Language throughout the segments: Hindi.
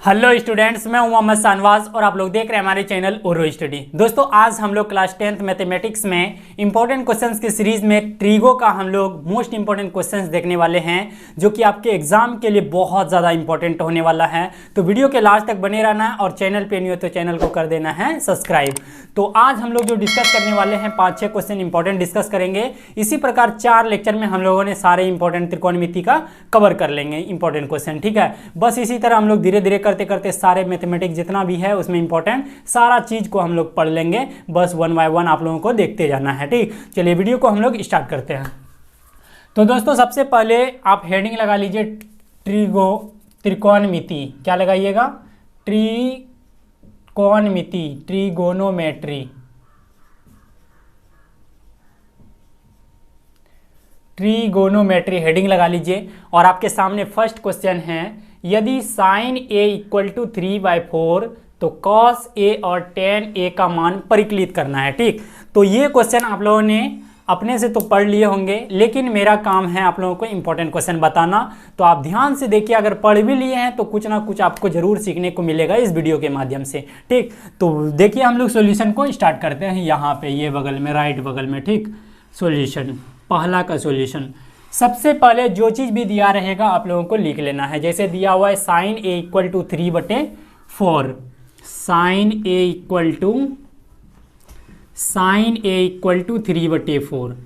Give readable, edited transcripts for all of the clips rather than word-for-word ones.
हेलो स्टूडेंट्स, मैं हूं मोहम्मद शानवाज और आप लोग देख रहे हैं हमारे चैनल ओरो स्टडी। दोस्तों, आज हम लोग क्लास 10th मैथमेटिक्स में इंपॉर्टेंट क्वेश्चंस की सीरीज में ट्रिगो का हम लोग मोस्ट इंपॉर्टेंट क्वेश्चंस देखने वाले हैं, जो कि आपके एग्जाम के लिए बहुत ज़्यादा इंपॉर्टेंट होने वाला है। तो वीडियो के लास्ट तक बने रहना है और चैनल पे नहीं हो तो चैनल को कर देना है सब्सक्राइब। तो आज हम लोग जो डिस्कस करने वाले हैं 5-6 क्वेश्चन इंपॉर्टेंट डिस्कस करेंगे। इसी प्रकार 4 लेक्चर में हम लोगों ने सारे इंपॉर्टेंट त्रिकोणमिति का कवर कर लेंगे इंपॉर्टेंट क्वेश्चन, ठीक है। बस इसी तरह हम लोग धीरे धीरे करते करते सारे मैथमेटिक्स जितना भी है उसमें इंपॉर्टेंट सारा चीज को हम लोग पढ़ लेंगे। बस 1 बाय 1 आप लोगों को देखते जाना है, ठीक। चलिए वीडियो को हम लोग स्टार्ट करते हैं। तो दोस्तों, सबसे पहले आप हेडिंग लगा लीजिए त्रिकोणमिति। क्या लगाइएगा? त्रिकोणमिति, ट्रिगोनोमेट्री। ट्रिगोनोमेट्री हेडिंग लगा लीजिए और आपके सामने फर्स्ट क्वेश्चन है, यदि साइन ए इक्वल टू 3/4 तो कॉस ए और टेन ए का मान परिकलित करना है, ठीक। तो ये क्वेश्चन आप लोगों ने अपने से तो पढ़ लिए होंगे, लेकिन मेरा काम है आप लोगों को इंपॉर्टेंट क्वेश्चन बताना। तो आप ध्यान से देखिए, अगर पढ़ भी लिए हैं तो कुछ ना कुछ आपको जरूर सीखने को मिलेगा इस वीडियो के माध्यम से, ठीक। तो देखिए हम लोग सॉल्यूशन को स्टार्ट करते हैं। यहाँ पे ये बगल में, राइट बगल में, ठीक। सॉल्यूशन, पहला का सॉल्यूशन। सबसे पहले जो चीज़ भी दिया रहेगा आप लोगों को लिख लेना है। जैसे दिया हुआ है sine A equal to 3/4, sine A equal to 3/4।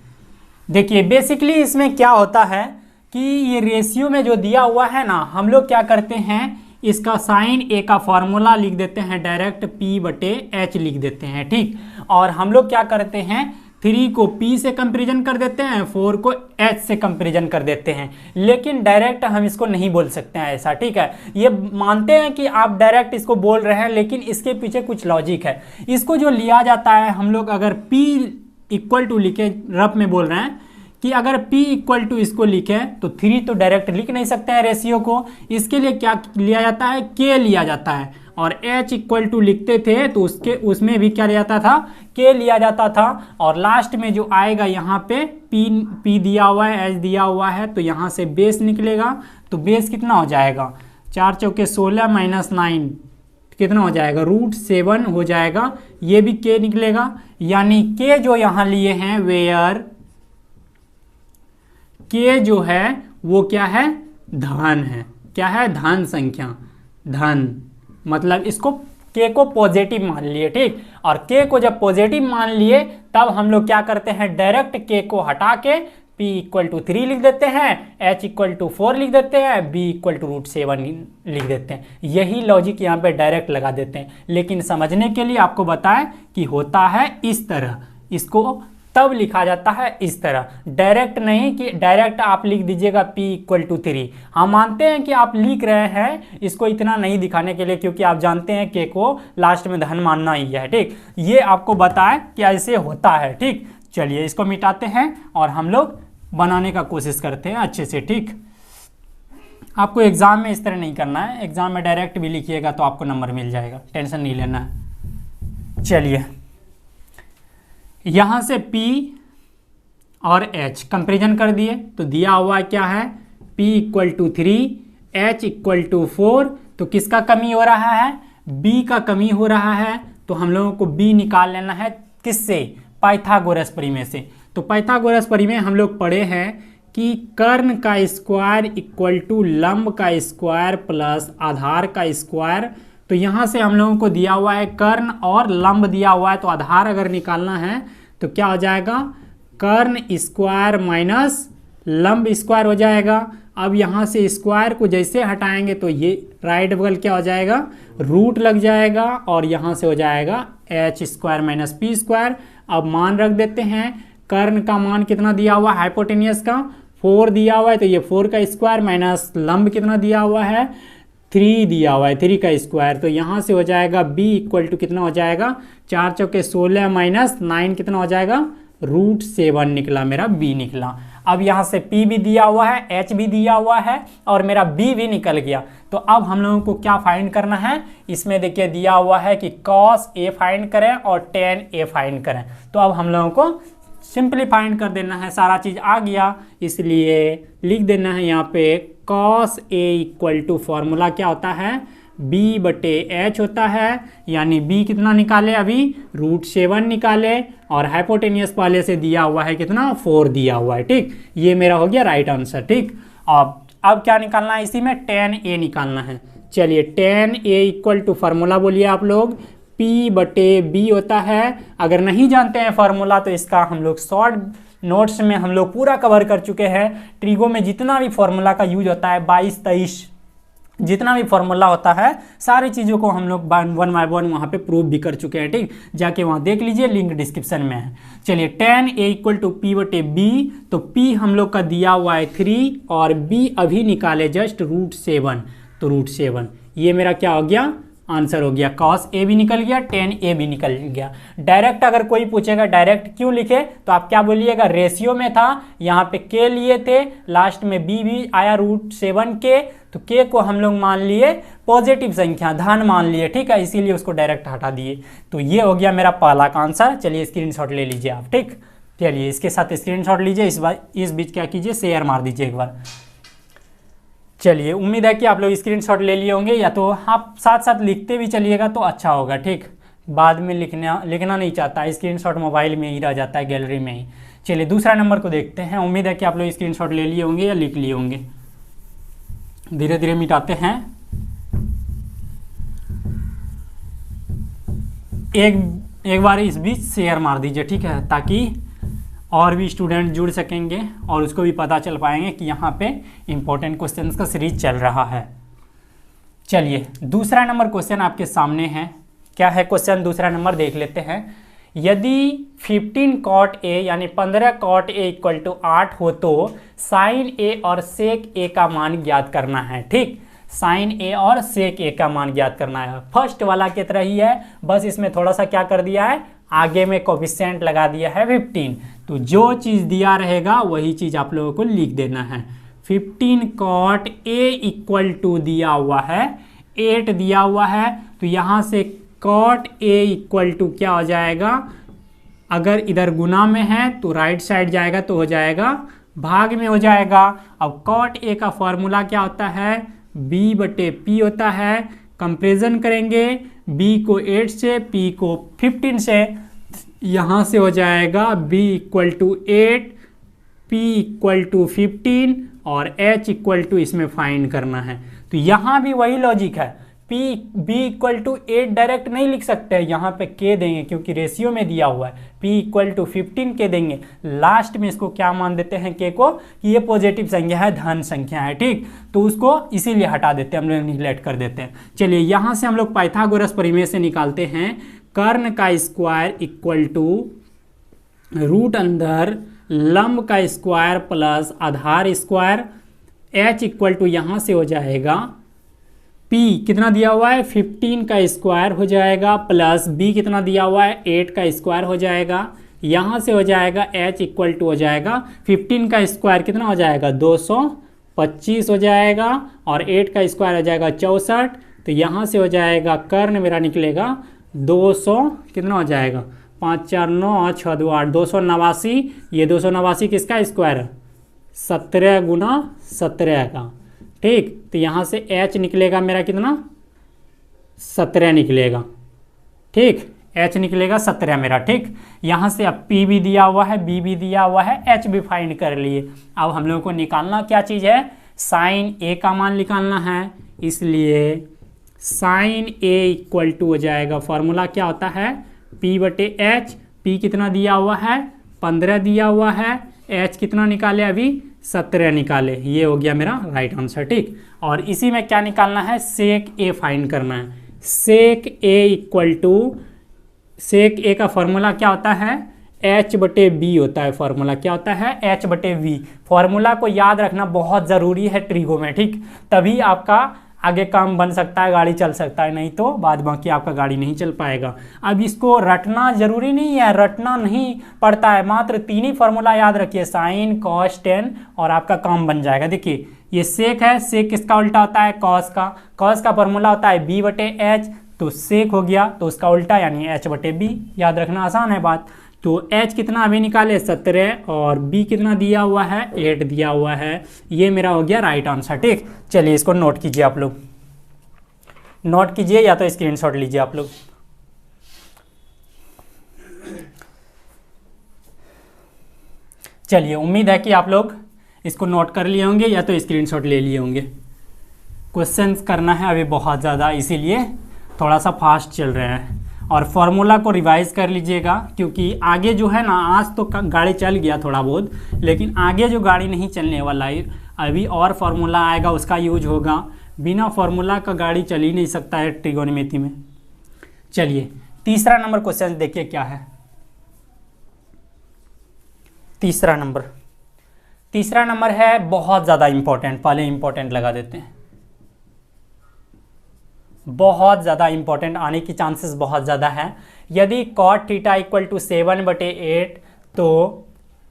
देखिए बेसिकली इसमें क्या होता है कि ये रेशियो में जो दिया हुआ है ना, हम लोग क्या करते हैं, इसका साइन ए का फॉर्मूला लिख देते हैं, डायरेक्ट P/H लिख देते हैं, ठीक। और हम लोग क्या करते हैं, 3 को P से कंपेरिजन कर देते हैं, 4 को H से कंपेरिजन कर देते हैं। लेकिन डायरेक्ट हम इसको नहीं बोल सकते हैं ऐसा, ठीक है। ये मानते हैं कि आप डायरेक्ट इसको बोल रहे हैं, लेकिन इसके पीछे कुछ लॉजिक है। इसको जो लिया जाता है, हम लोग अगर P इक्वल टू लिखे, रफ में बोल रहे हैं कि अगर P इक्वल टू इसको लिखें तो 3 तो डायरेक्ट लिख नहीं सकते हैं रेशियो को। इसके लिए क्या लिया जाता है, K लिया जाता है। और H इक्वल टू लिखते थे तो उसमें भी क्या लिया जाता था, K लिया जाता था। और लास्ट में जो आएगा यहाँ पे P दिया हुआ है, H दिया हुआ है, तो यहाँ से बेस निकलेगा। तो बेस कितना हो जाएगा, 4 चौके 16 माइनस 9 कितना हो जाएगा, √7 हो जाएगा। ये भी K निकलेगा। यानी K जो यहाँ लिए हैं, वेयर K जो है वो क्या है, धन है। क्या है, धन संख्या, धन। मतलब इसको K को पॉजिटिव मान लिए, ठीक। और K को जब पॉजिटिव मान लिए तब हम लोग क्या करते हैं, डायरेक्ट K को हटा के P इक्वल टू 3 लिख देते हैं, H इक्वल टू 4 लिख देते हैं, B इक्वल टू √7 लिख देते हैं। यही लॉजिक यहाँ पे डायरेक्ट लगा देते हैं। लेकिन समझने के लिए आपको बताएं कि होता है इस तरह, इसको तब लिखा जाता है इस तरह, डायरेक्ट नहीं कि डायरेक्ट आप लिख दीजिएगा P इक्वल टू 3। हम मानते हैं कि आप लिख रहे हैं इसको इतना नहीं दिखाने के लिए, क्योंकि आप जानते हैं K को लास्ट में धन मानना ही है, ठीक। ये आपको बताएं कि ऐसे होता है, ठीक। चलिए इसको मिटाते हैं और हम लोग बनाने का कोशिश करते हैं अच्छे से, ठीक। आपको एग्जाम में इस तरह नहीं करना है, एग्जाम में डायरेक्ट भी लिखिएगा तो आपको नंबर मिल जाएगा, टेंशन नहीं लेना है। चलिए यहाँ से P और H कंपेरिजन कर दिए तो दिया हुआ क्या है, P equal to 3, H equal to 4। तो किसका कमी हो रहा है, B का कमी हो रहा है। तो हम लोगों को B निकाल लेना है, किससे, पाइथागोरस प्रमेय से। तो पाइथागोरस प्रमेय में हम लोग पढ़े हैं कि कर्ण का स्क्वायर इक्वल टू लंब का स्क्वायर प्लस आधार का स्क्वायर। तो यहाँ से हम लोगों को दिया हुआ है कर्ण और लंब दिया हुआ है, तो आधार अगर निकालना है तो क्या हो जाएगा, कर्ण स्क्वायर माइनस लंब स्क्वायर हो जाएगा। अब यहाँ से स्क्वायर को जैसे हटाएंगे तो ये राइट बगल क्या हो जाएगा, रूट लग जाएगा और यहाँ से हो जाएगा H² माइनस P²। अब मान रख देते हैं, कर्ण का मान कितना दिया हुआ है, हाइपोटेनियस का 4 दिया हुआ है, तो ये 4 का स्क्वायर माइनस लंब कितना दिया हुआ है, 3 दिया हुआ है, 3 का स्क्वायर। तो यहाँ से हो जाएगा B इक्वल टू कितना हो जाएगा, 4 चौके 16 माइनस 9 कितना हो जाएगा, √7 निकला, मेरा B निकला। अब यहाँ से P भी दिया हुआ है, H भी दिया हुआ है और मेरा B भी निकल गया। तो अब हम लोगों को क्या फाइंड करना है, इसमें देखिए दिया हुआ है कि cos A फाइंड करें और tan A फाइंड करें। तो अब हम लोगों को सिंपली फाइंड कर देना है, सारा चीज़ आ गया, इसलिए लिख देना है यहाँ पे cos A equal to formula क्या होता है, B/H होता है, यानी B कितना निकाले अभी, √7 निकाले, और हाइपोटेनियस पहले से दिया हुआ है कितना, 4 दिया हुआ है। ठीक, ये मेरा हो गया राइट आंसर। ठीक, अब क्या निकालना है, इसी में tan A निकालना है। चलिए tan A equal to formula बोलिए आप लोग, P/B होता है। अगर नहीं जानते हैं फार्मूला तो इसका हम लोग शॉर्ट नोट्स में हम लोग पूरा कवर कर चुके हैं। ट्रिगो में जितना भी फार्मूला का यूज होता है, 22-23 जितना भी फार्मूला होता है, सारी चीज़ों को हम लोग 1 बाय 1 वहाँ पे प्रूव भी कर चुके हैं। ठीक, जाके वहाँ देख लीजिए, लिंक डिस्क्रिप्शन में है। चलिए tan A equal to P/B, तो P हम लोग का दिया हुआ है 3 और B अभी निकाले जस्ट √7, तो √7 ये मेरा क्या हो गया, आंसर हो गया। cos A भी निकल गया, tan A भी निकल गया। डायरेक्ट अगर कोई पूछेगा डायरेक्ट क्यों लिखे, तो आप क्या बोलिएगा, रेशियो में था, यहाँ पे k लिए थे, लास्ट में B भी आया √7k, तो k को हम लोग मान लिए पॉजिटिव संख्या, धन मान लिए। ठीक है, इसीलिए उसको डायरेक्ट हटा दिए। तो ये हो गया मेरा पहला का आंसर। चलिए स्क्रीनशॉट ले लीजिए आप। ठीक, चलिए इसके साथ स्क्रीनशॉट लीजिए, इस बीच क्या कीजिए, शेयर मार दीजिए एक बार। चलिए, उम्मीद है कि आप लोग स्क्रीनशॉट ले लिए होंगे, या तो आप साथ साथ लिखते भी चलिएगा तो अच्छा होगा। ठीक, बाद में लिखना नहीं चाहता, स्क्रीनशॉट मोबाइल में ही रह जाता है, गैलरी में ही। चलिए दूसरा नंबर को देखते हैं। उम्मीद है कि आप लोग स्क्रीनशॉट ले लिए होंगे या लिख लिए होंगे। धीरे धीरे मिटाते हैं। एक बार इस बीच शेयर मार दीजिए, ठीक है, ताकि और भी स्टूडेंट जुड़ सकेंगे और उसको भी पता चल पाएंगे कि यहाँ पे इंपॉर्टेंट क्वेश्चंस का सीरीज चल रहा है। चलिए दूसरा नंबर क्वेश्चन आपके सामने है। क्या है क्वेश्चन, दूसरा नंबर देख लेते हैं। यदि 15 cot A यानी 15 cot A इक्वल टू 8 हो तो sin A और sec A का मान ज्ञात करना है। ठीक, sin A और sec A का मान ज्ञात करना है। फर्स्ट वाला की तरह ही है, बस इसमें थोड़ा सा क्या कर दिया है, आगे में कोफिशिएंट लगा दिया है 15। तो जो चीज़ दिया रहेगा वही चीज़ आप लोगों को लिख देना है। 15 cot A इक्वल टू दिया हुआ है 8 दिया हुआ है, तो यहाँ से cot A इक्वल टू क्या हो जाएगा, अगर इधर गुना में है तो राइट साइड जाएगा तो हो जाएगा भाग में हो जाएगा। अब cot A का फॉर्मूला क्या होता है, B/P होता है। कंपेरिजन करेंगे B को 8 से, P को 15 से, यहाँ से हो जाएगा B equal to 8, P equal to 15 और H इक्वल टू इसमें फाइंड करना है। तो यहाँ भी वही लॉजिक है, B इक्वल टू 8 डायरेक्ट नहीं लिख सकते हैं, यहाँ पे K देंगे क्योंकि रेशियो में दिया हुआ है। P इक्वल टू 15 K देंगे, लास्ट में इसको क्या मान देते हैं K को, कि ये पॉजिटिव संख्या है, धन संख्या है। ठीक, तो उसको इसीलिए हटा देते हैं, हम लोग निगलेक्ट कर देते हैं। चलिए यहाँ से हम लोग पाइथागोरस प्रमेय से निकालते हैं, कर्ण का स्क्वायर इक्वल टू रूट अंदर लंब का स्क्वायर प्लस आधार स्क्वायर। H इक्वल टू यहाँ से हो जाएगा P कितना दिया हुआ है 15 का स्क्वायर हो जाएगा, प्लस B कितना दिया हुआ है 8 का स्क्वायर हो जाएगा। यहाँ से हो जाएगा H इक्वल टू हो जाएगा 15 का स्क्वायर कितना हो जाएगा 225 हो जाएगा, और 8 का स्क्वायर हो जाएगा 64। तो यहाँ से हो जाएगा कर्ण मेरा निकलेगा 200 कितना हो जाएगा 5 4 9 6 2 8 289। ये 289 किसका स्क्वायर है 17 गुना 17 का। ठीक, तो यहाँ से H निकलेगा मेरा कितना 17 निकलेगा। ठीक, H निकलेगा 17 मेरा। ठीक, यहाँ से अब P भी दिया हुआ है, B भी दिया हुआ है, H भी फाइंड कर लिए। अब हम लोगों को निकालना क्या चीज़ है, साइन A का मान निकालना है। इसलिए साइन A इक्वल टू हो जाएगा, फॉर्मूला क्या होता है P/H। P कितना दिया हुआ है 15 दिया हुआ है, H कितना निकाले अभी 17 निकाले, ये हो गया मेरा राइट आंसर। ठीक, और इसी में क्या निकालना है, सेक A फाइंड करना है। Sec A equal to, sec A का फॉर्मूला क्या होता है H/B होता है। फॉर्मूला क्या होता है H/V। फॉर्मूला को याद रखना बहुत ज़रूरी है ट्रिगो में। ठीक, तभी आपका आगे काम बन सकता है, गाड़ी चल सकता है, नहीं तो बाद बाकी आपका गाड़ी नहीं चल पाएगा। अब इसको रटना जरूरी नहीं है, रटना नहीं पड़ता है, मात्र 3 ही फॉर्मूला याद रखिए, साइन कॉस टेन, और आपका काम बन जाएगा। देखिए ये सेक है, सेक किसका उल्टा होता है कॉस का। कॉस का फॉर्मूला होता है B/H, तो सेक हो गया तो उसका उल्टा यानी H/B। याद रखना आसान है बात। तो H कितना अभी निकाले 17, और B कितना दिया हुआ है 8 दिया हुआ है। ये मेरा हो गया राइट आंसर। ठीक, चलिए इसको नोट कीजिए आप लोग। नोट कीजिए या तो स्क्रीनशॉट लीजिए आप लोग। चलिए, उम्मीद है कि आप लोग इसको नोट कर लिए होंगे या तो स्क्रीनशॉट ले लिए होंगे। क्वेश्चंस करना है अभी बहुत ज़्यादा, इसीलिए थोड़ा सा फास्ट चल रहे हैं। और फॉर्मूला को रिवाइज कर लीजिएगा, क्योंकि आगे जो है ना, आज तो गाड़ी चल गया थोड़ा बहुत, लेकिन आगे जो गाड़ी नहीं चलने वाला है, अभी और फार्मूला आएगा उसका यूज होगा। बिना फार्मूला का गाड़ी चल ही नहीं सकता है ट्रिगोनोमेट्री में। चलिए, तीसरा नंबर क्वेश्चन देखिए क्या है। तीसरा नंबर है बहुत ज़्यादा इंपॉर्टेंट, पहले इंपॉर्टेंट लगा देते हैं। बहुत ज़्यादा इंपॉर्टेंट आने की चांसेस बहुत ज़्यादा है। यदि cot थीटा इक्वल टू 7/8 तो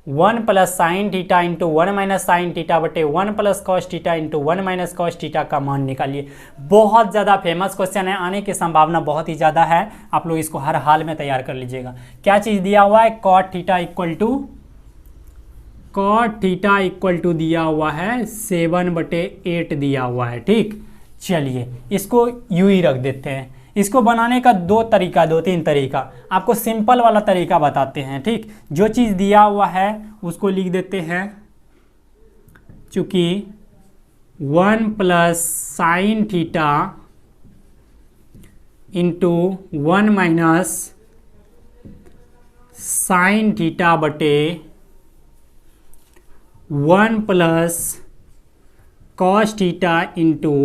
1 plus sine theta into 1 minus sine theta बटे 1 plus cos theta into 1 minus cos theta का मान निकालिए। बहुत ज़्यादा फेमस क्वेश्चन है, आने की संभावना बहुत ही ज़्यादा है। आप लोग इसको हर हाल में तैयार कर लीजिएगा। क्या चीज़ दिया हुआ है? cot थीटा इक्वल टू दिया हुआ है 7/8 दिया हुआ है। ठीक, चलिए इसको यूं ही रख देते हैं। इसको बनाने का दो तीन तरीका आपको सिंपल वाला तरीका बताते हैं। ठीक, जो चीज़ दिया हुआ है उसको लिख देते हैं, चूंकि 1 plus sine theta into 1 minus sine theta बटे 1 plus cos theta into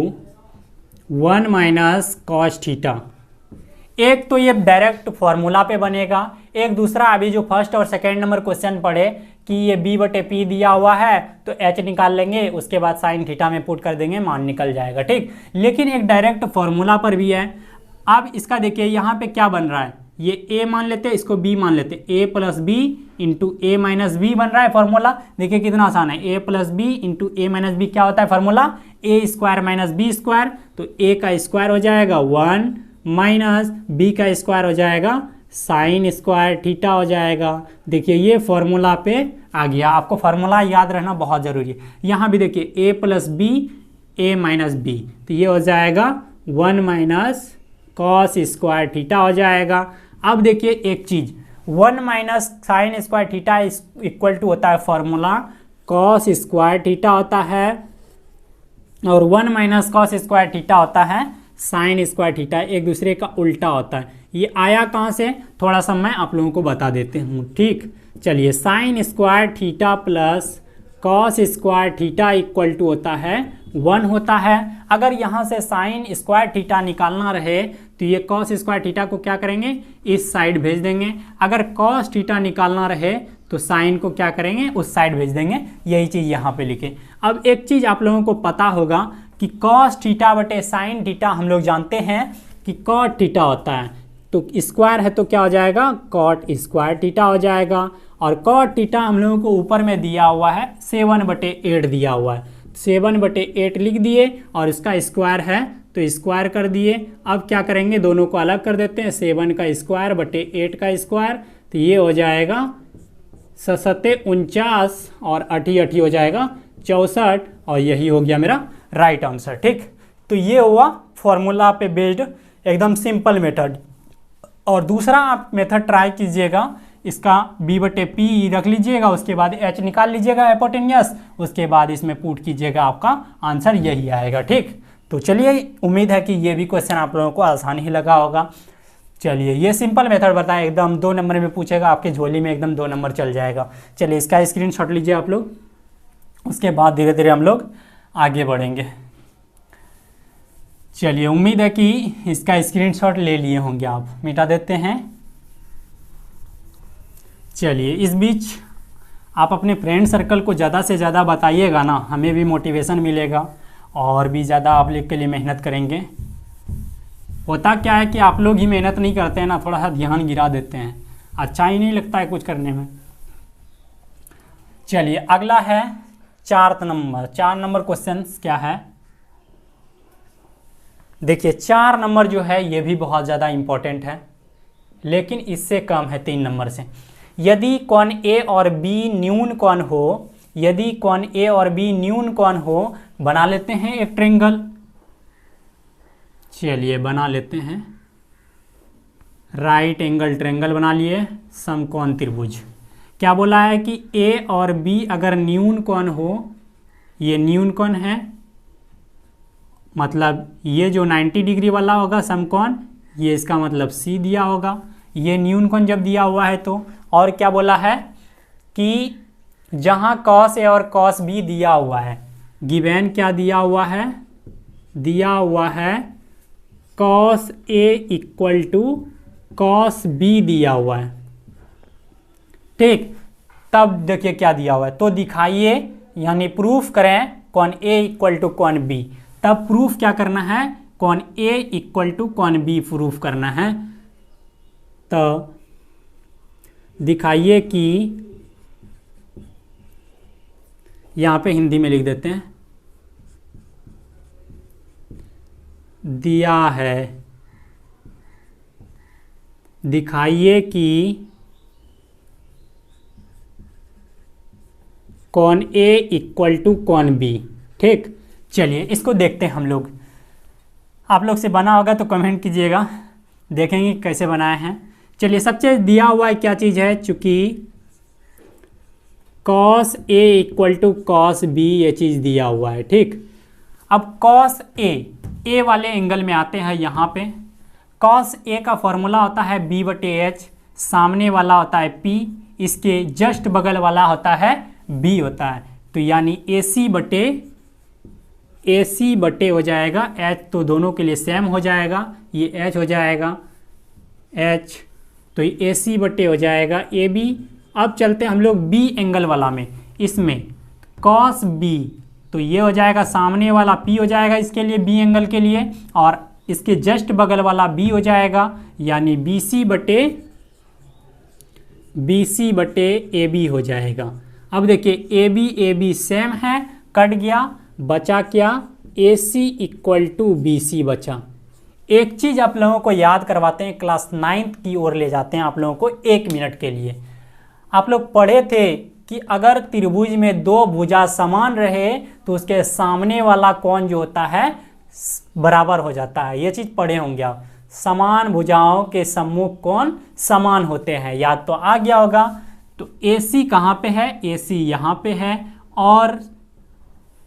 1 minus cos theta. एक तो ये डायरेक्ट फॉर्मूला पे बनेगा, एक दूसरा अभी जो फर्स्ट और सेकेंड नंबर क्वेश्चन पढ़े कि ये b/p दिया हुआ है तो h निकाल लेंगे, उसके बाद साइन थीटा में पुट कर देंगे, मान निकल जाएगा। ठीक, लेकिन एक डायरेक्ट फॉर्मूला पर भी है। अब इसका देखिए यहाँ पे क्या बन रहा है, ये a मान लेते हैं, इसको b मान लेते हैं, a plus B into A minus B बन रहा है फॉर्मूला। देखिए कितना आसान है, a plus B into A minus B क्या होता है formula? A square minus B square. तो a का स्क्वायर हो जाएगा 1 माइनस b का स्क्वायर हो जाएगा साइन स्क्वायर थीटा हो जाएगा। देखिए ये फॉर्मूला पे आ गया। आपको फॉर्मूला याद रहना बहुत ज़रूरी है। यहाँ भी देखिए a plus B A minus B, तो ये हो जाएगा 1 माइनस कॉस स्क्वायर थीटा हो जाएगा। अब देखिए एक चीज़, 1 minus sine square theta equal to होता है फॉर्मूला कॉस स्क्वायर थीटा होता है, और 1 माइनस कॉस स्क्वायर थीटा होता है साइन स्क्वायर थीटा, एक दूसरे का उल्टा होता है। ये आया कहाँ से, थोड़ा सा मैं आप लोगों को बता देते हूँ। ठीक, चलिए, sine square theta plus cos square theta equal to होता है 1 होता है। अगर यहाँ से साइन स्क्वायर थीटा निकालना रहे तो ये कॉस स्क्वायर थीटा को क्या करेंगे, इस साइड भेज देंगे। अगर कॉस थीटा निकालना रहे तो साइन को क्या करेंगे, उस साइड भेज देंगे। यही चीज़ यहाँ पे लिखे। अब एक चीज़ आप लोगों को पता होगा कि कॉस थीटा बटे साइन थीटा हम लोग जानते हैं कि कॉट थीटा होता है, तो स्क्वायर है तो क्या हो जाएगा, कॉट स्क्वायर थीटा हो जाएगा। और कॉट थीटा हम लोगों को ऊपर में दिया हुआ है 7/8 दिया हुआ है, 7/8 लिख दिए और इसका स्क्वायर है तो स्क्वायर कर दिए। अब क्या करेंगे, दोनों को अलग कर देते हैं, 7 का स्क्वायर बटे 8 का स्क्वायर, तो ये हो जाएगा 7 49 और 8 हो जाएगा 64, और यही हो गया मेरा राइट आंसर। ठीक, तो ये हुआ फॉर्मूला पे बेस्ड एकदम सिंपल मेथड। और दूसरा आप मेथड ट्राई कीजिएगा, इसका b/p रख लीजिएगा, उसके बाद h निकाल लीजिएगा हाइपोटेन्यूस, उसके बाद इसमें पुट कीजिएगा, आपका आंसर यही आएगा। ठीक, तो चलिए, उम्मीद है कि ये भी क्वेश्चन आप लोगों को आसान ही लगा होगा। चलिए, ये सिंपल मेथड बताएं, एकदम 2 नंबर में पूछेगा, आपके झोली में एकदम 2 नंबर चल जाएगा। चलिए, इसका स्क्रीनशॉट लीजिए आप लोग, उसके बाद धीरे धीरे हम लोग आगे बढ़ेंगे। चलिए, उम्मीद है कि इसका स्क्रीनशॉट ले लिए होंगे आप। मिटा देते हैं। चलिए, इस बीच आप अपने फ्रेंड सर्कल को ज़्यादा से ज़्यादा बताइएगा ना, हमें भी मोटिवेशन मिलेगा और भी ज़्यादा आप लोग के लिए मेहनत करेंगे। होता क्या है कि आप लोग ही मेहनत नहीं करते हैं ना, थोड़ा सा ध्यान गिरा देते हैं, अच्छा ही नहीं लगता है कुछ करने में। चलिए, अगला है 4 नंबर क्वेश्चन क्या है। देखिए, 4 नंबर जो है ये भी बहुत ज़्यादा इम्पोर्टेंट है, लेकिन इससे कम है 3 नंबर से। यदि कोण ए और बी न्यून कोण हो, यदि कोण ए और बी न्यून कोण हो, बना लेते हैं एक ट्रायंगल। चलिए बना लेते हैं। राइट एंगल ट्रायंगल बना लिए, समकोण त्रिभुज। क्या बोला है कि ए और बी अगर न्यून कोण हो, ये न्यून कोण है, मतलब ये जो 90 डिग्री वाला होगा समकोण, ये इसका मतलब सी दिया होगा। ये न्यून कोण जब दिया हुआ है तो, और क्या बोला है कि जहां कॉस ए और कॉस बी दिया हुआ है, गिवन क्या दिया हुआ है, दिया हुआ है cos A equal to cos B दिया हुआ है, ठीक। तब देखिए क्या दिया हुआ है, तो दिखाइए यानी प्रूफ करें कोण ए इक्वल टू कोण बी। तब प्रूफ क्या करना है, कोण ए इक्वल टू कोण बी प्रूफ करना है। तो दिखाइए कि यहां पे हिंदी में लिख देते हैं, दिया है, दिखाइए कि कोण ए इक्वल टू कोण बी, ठीक। चलिए इसको देखते हैं हम लोग। आप लोग से बना होगा तो कमेंट कीजिएगा, देखेंगे कैसे बनाए हैं। चलिए सबसे दिया हुआ है क्या चीज़ है, चूंकि cos A equal to cos B ये चीज़ दिया हुआ है, ठीक। अब कॉस ए वाले एंगल में आते हैं। यहाँ पे कॉस ए का फॉर्मूला होता है बी बटे एच, सामने वाला होता है पी, इसके जस्ट बगल वाला होता है बी होता है। तो यानी ए सी बटे हो जाएगा एच, तो दोनों के लिए सेम हो जाएगा, ये एच हो जाएगा एच, तो ये ए सी बटे हो जाएगा ए बी। अब चलते हैं हम लोग बी एंगल वाला में, इसमें कॉस बी, तो ये हो जाएगा सामने वाला पी हो जाएगा इसके लिए, बी एंगल के लिए, और इसके जस्ट बगल वाला बी हो जाएगा, यानी बी सी बटे ए बी हो जाएगा। अब देखिए ए बी सेम है, कट गया, बचा क्या, ए सी इक्वल टू बी सी बचा। एक चीज़ आप लोगों को याद करवाते हैं, क्लास 9th की ओर ले जाते हैं आप लोगों को 1 मिनट के लिए। आप लोग पढ़े थे कि अगर त्रिभुज में दो भुजा समान रहे तो उसके सामने वाला कोण जो होता है बराबर हो जाता है, ये चीज़ पढ़े होंगे आप। समान भुजाओं के सम्मुख कोण समान होते हैं, याद तो आ गया होगा। तो ए सी कहाँ पे है, ए सी यहाँ पे है, और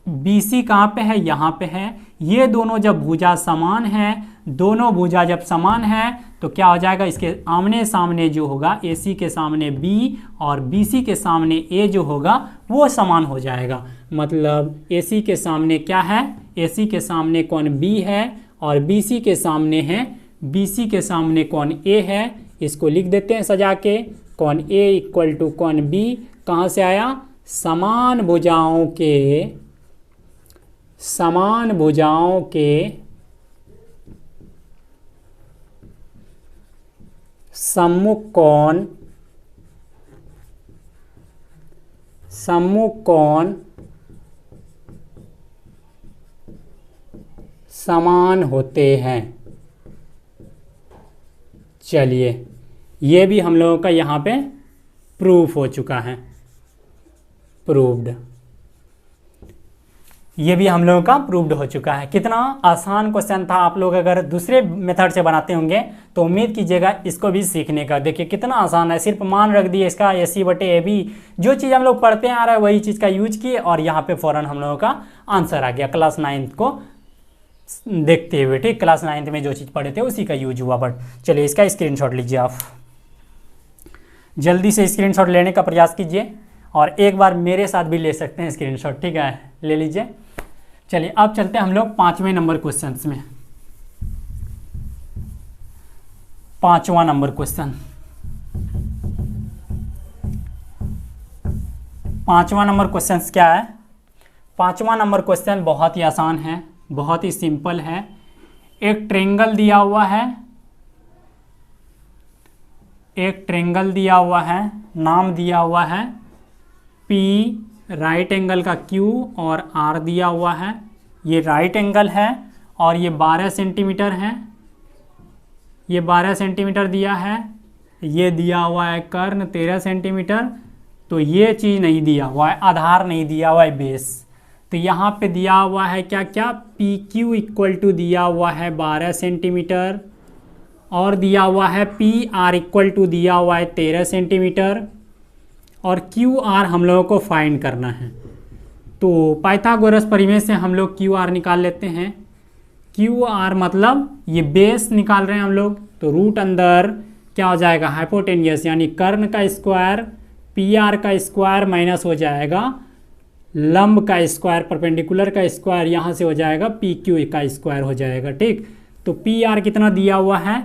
बी सी कहाँ पे है, यहाँ पे है। ये दोनों जब भुजा समान है, दोनों भुजा जब समान है तो क्या हो जाएगा, इसके आमने सामने जो होगा, ए सी के सामने बी और बी सी के सामने ए जो होगा वो समान हो जाएगा। मतलब ए सी के सामने क्या है, ए सी के सामने कोण बी है और बी सी के सामने है, बी सी के सामने कोण ए है। इसको लिख देते हैं सजा के, कोण ए इक्वल टू कोण बी कहाँ से आया, समान भुजाओं के सम्मुख कोण समान होते हैं। चलिए ये भी हम लोगों का यहाँ पे प्रूफ हो चुका है, प्रूव्ड, ये भी हम लोगों का प्रूव्ड हो चुका है। कितना आसान क्वेश्चन था, आप लोग अगर दूसरे मेथड से बनाते होंगे तो उम्मीद कीजिएगा इसको भी सीखने का। देखिए कितना आसान है, सिर्फ मान रख दिए इसका ए सी बटे ए बी, जो चीज़ हम लोग पढ़ते आ रहा है वही चीज़ का यूज किए और यहाँ पे फ़ौरन हम लोगों का आंसर आ गया, क्लास 9th को देखते हुए, ठीक। क्लास 9th में जो चीज़ पढ़े थे उसी का यूज हुआ। बट चलिए इसका स्क्रीनशॉट लीजिए, आप जल्दी से स्क्रीनशॉट लेने का प्रयास कीजिए और एक बार मेरे साथ भी ले सकते हैं स्क्रीनशॉट, ठीक है, ले लीजिए। चलिए अब चलते हैं हम लोग 5वें नंबर क्वेश्चंस में। 5वां नंबर क्वेश्चन, 5वां नंबर क्वेश्चन क्या है। 5वां नंबर क्वेश्चन बहुत ही आसान है, बहुत ही सिंपल है। एक ट्रायंगल दिया हुआ है, एक ट्रायंगल दिया हुआ है, नाम दिया हुआ है P, राइट एंगल का Q और R दिया हुआ है। ये राइट एंगल है और ये 12 सेंटीमीटर है, ये 12 सेंटीमीटर दिया है। ये दिया हुआ है कर्ण 13 सेंटीमीटर। तो ये चीज़ नहीं दिया हुआ है, आधार नहीं दिया हुआ है बेस। तो यहाँ पे दिया हुआ है क्या क्या, पी क्यू इक्वल टू दिया हुआ है 12 सेंटीमीटर, और दिया हुआ है पी आर इक्वल टू दिया हुआ है 13 सेंटीमीटर, और क्यू आर हम लोगों को फाइंड करना है। तो पाइथागोरस परिमेय से हम लोग क्यू आर निकाल लेते हैं। क्यू आर मतलब ये बेस निकाल रहे हैं हम लोग, तो रूट अंदर क्या हो जाएगा, हाइपोटेनियस यानी कर्ण का स्क्वायर, पी आर का स्क्वायर माइनस हो जाएगा लंब का स्क्वायर, परपेंडिकुलर का स्क्वायर, यहाँ से हो जाएगा पी क्यू का स्क्वायर हो जाएगा। ठीक, तो पी आर कितना दिया हुआ है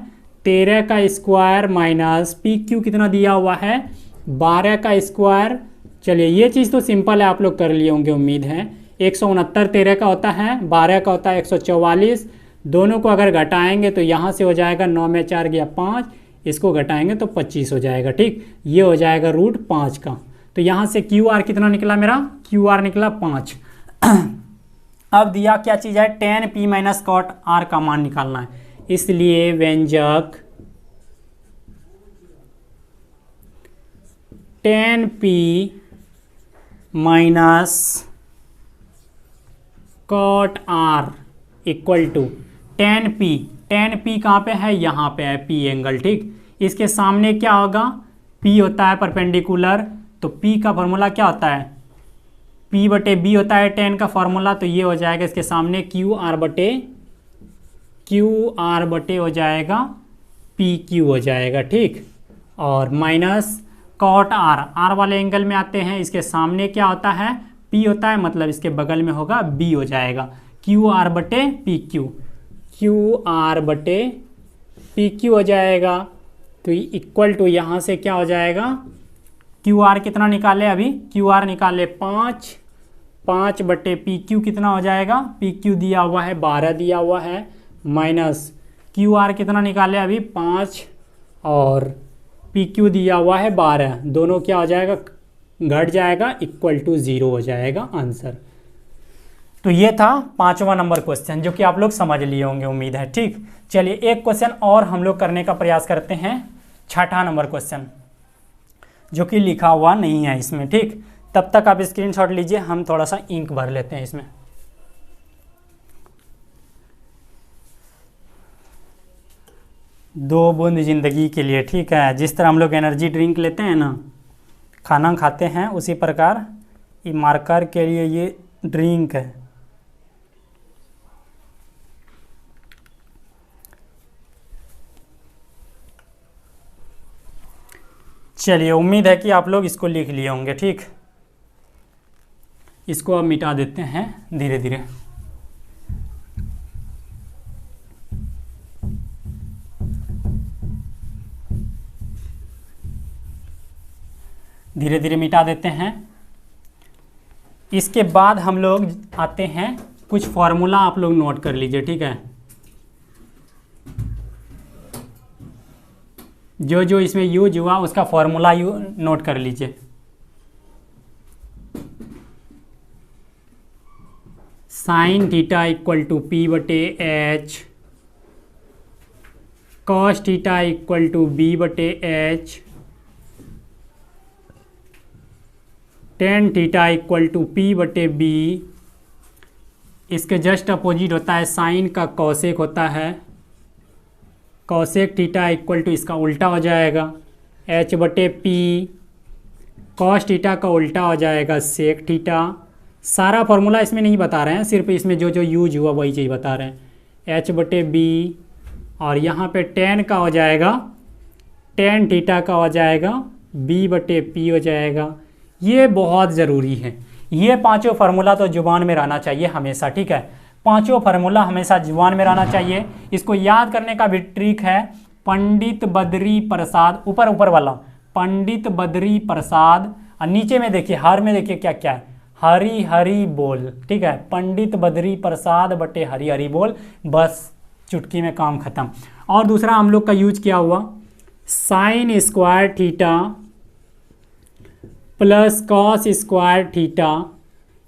13 का स्क्वायर माइनस पी क्यू कितना दिया हुआ है 12 का स्क्वायर। चलिए ये चीज़ तो सिंपल है, आप लोग कर लिए होंगे उम्मीद है। 169 13 का होता है, 12 का होता है 144, दोनों को अगर घटाएंगे तो यहाँ से हो जाएगा 9 में 4 गया 5, इसको घटाएंगे तो 25 हो जाएगा। ठीक, ये हो जाएगा रूट 5 का। तो यहाँ से क्यू आर कितना निकला मेरा, क्यू आर निकला 5। अब दिया क्या चीज़ है, tan p minus cot r का मान निकालना है, इसलिए व्यंजक tan p minus cot r equal to tan p कहाँ पे है, यहाँ पे है p एंगल। ठीक, इसके सामने क्या होगा, p होता है परपेंडिकुलर, तो p का फॉर्मूला क्या होता है, p बटे b होता है tan का फॉर्मूला, तो ये हो जाएगा इसके सामने क्यू आर बटे हो जाएगा पी क्यू हो जाएगा। ठीक, और माइनस कॉट r वाले एंगल में आते हैं, इसके सामने क्या होता है p होता है, मतलब इसके बगल में होगा b हो जाएगा, क्यू आर बटे पी क्यू हो जाएगा। तो इक्वल टू यहाँ से क्या हो जाएगा, क्यू आर कितना निकाले, अभी क्यू आर निकाले 5 बटे पी क्यू कितना हो जाएगा, पी क्यू दिया हुआ है 12 दिया हुआ है, माइनस क्यू आर कितना निकाले अभी 5, और पी क्यू दिया हुआ है 12, दोनों क्या हो जाएगा, घट जाएगा, इक्वल टू 0 हो जाएगा आंसर। तो ये था 5वां नंबर क्वेश्चन, जो कि आप लोग समझ लिए होंगे उम्मीद है। ठीक, चलिए एक क्वेश्चन और हम लोग करने का प्रयास करते हैं, 6वां नंबर क्वेश्चन, जो कि लिखा हुआ नहीं है इसमें। ठीक, तब तक आप स्क्रीनशॉट लीजिए, हम थोड़ा सा इंक भर लेते हैं इसमें। दो बूंद जिंदगी के लिए, ठीक है, जिस तरह हम लोग एनर्जी ड्रिंक लेते हैं ना, खाना खाते हैं, उसी प्रकार ये मार्कर के लिए ये ड्रिंक है। चलिए, उम्मीद है कि आप लोग इसको लिख लिए होंगे। ठीक, इसको अब मिटा देते हैं धीरे धीरे। धीरे धीरे मिटा देते हैं। इसके बाद हम लोग आते हैं, कुछ फॉर्मूला आप लोग नोट कर लीजिए। ठीक है, जो जो इसमें यूज हुआ उसका फॉर्मूला नोट कर लीजिए। Sine theta equal to P बटे H, cos theta equal to B बटे H, tan theta equal to P बटे बी। इसके जस्ट अपोजिट होता है साइन का कॉसेक होता है, कॉसेक थीटा इक्वल टू इसका उल्टा हो जाएगा एच बटे पी, कॉस थीटा का उल्टा हो जाएगा सेक थीटा। सारा फॉर्मूला इसमें नहीं बता रहे हैं, सिर्फ इसमें जो जो यूज हुआ वही चीज़ बता रहे हैं। एच बटे बी, और यहाँ पे टेन का हो जाएगा, टेन थीटा का हो जाएगा बी बटे पी हो जाएगा। ये बहुत ज़रूरी है, ये पांचों फार्मूला तो जुबान में रहना चाहिए हमेशा। ठीक है, पांचों फार्मूला हमेशा जुबान में रहना चाहिए। इसको याद करने का भी ट्रिक है, पंडित बद्री प्रसाद, ऊपर ऊपर वाला पंडित बद्री प्रसाद, और नीचे में देखिए हर में देखिए क्या क्या है, हरी हरी बोल। ठीक है, पंडित बद्री प्रसाद बटे हरी हरी बोल, बस चुटकी में काम खत्म। और दूसरा हम लोग का यूज किया हुआ sine square theta plus cos square theta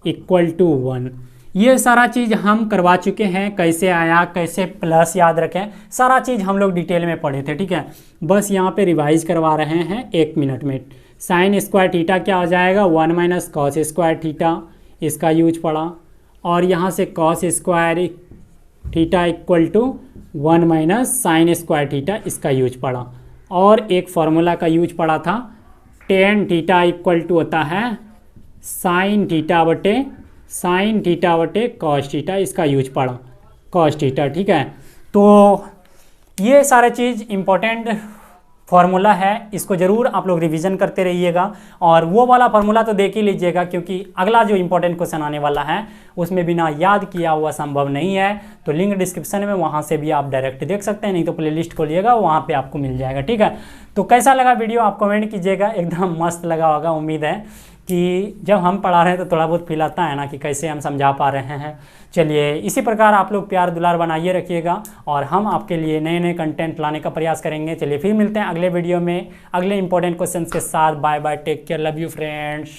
equal to 1। ये सारा चीज़ हम करवा चुके हैं, कैसे आया, कैसे प्लस याद रखें, सारा चीज़ हम लोग डिटेल में पढ़े थे। ठीक है, बस यहाँ पे रिवाइज करवा रहे हैं 1 मिनट में। साइन स्क्वायर थीटा क्या हो जाएगा 1 माइनस कॉस स्क्वायर थीटा इसका यूज पढ़ा, और यहाँ से cos square theta equal to 1 minus sine square theta, इसका यूज पढ़ा। और एक फार्मूला का यूज पढ़ा था, टेन थीटा इक्वल टू होता है साइन थीटा बटे कॉस थीटा, इसका यूज पढ़ा, कॉस थीटा। ठीक है, तो ये सारे चीज़ इम्पोर्टेंट फार्मूला है, इसको ज़रूर आप लोग रिवीजन करते रहिएगा। और वो वाला फार्मूला तो देख ही लीजिएगा, क्योंकि अगला जो इम्पोर्टेंट क्वेश्चन आने वाला है उसमें बिना याद किया हुआ संभव नहीं है। तो लिंक डिस्क्रिप्शन में, वहाँ से भी आप डायरेक्ट देख सकते हैं, नहीं तो प्लेलिस्ट खोलिएगा, वहाँ पे आपको मिल जाएगा। ठीक है, तो कैसा लगा वीडियो आप कमेंट कीजिएगा। एकदम मस्त लगा होगा, उम्मीद है कि जब हम पढ़ा रहे हैं तो थोड़ा बहुत फील आता है ना कि कैसे हम समझा पा रहे हैं। चलिए, इसी प्रकार आप लोग प्यार दुलार बनाइए रखिएगा, और हम आपके लिए नए नए कंटेंट लाने का प्रयास करेंगे। चलिए फिर मिलते हैं अगले वीडियो में अगले इंपॉर्टेंट क्वेश्चंस के साथ। Bye bye, take care, love you friends.